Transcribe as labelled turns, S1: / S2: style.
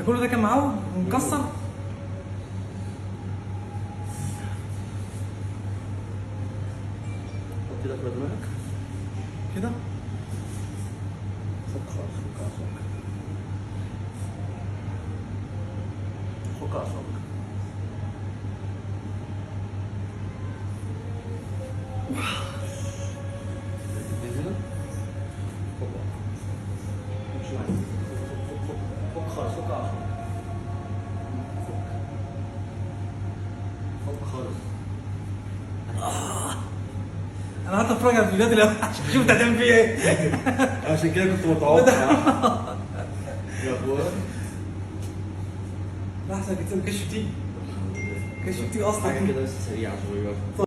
S1: كل ده كان معاه مكسر.
S2: حط ايدك على دماغك
S1: كده.
S2: فك خالص، فك اعصابك، فك اعصابك. هنا فك، مش معايا، فك خالص، فك اعصابك، فك خالص.
S1: انا قعدت اتفرج على الفيديوهات اللي عشان اشوف انت هتعمل فيها ايه.
S2: عشان كده كنت متوقع يا اخويا.
S1: لا احسن كتير كشف تيجي، كشف تيجي اصلا.
S2: حاجه كده بس سريعه صغيره.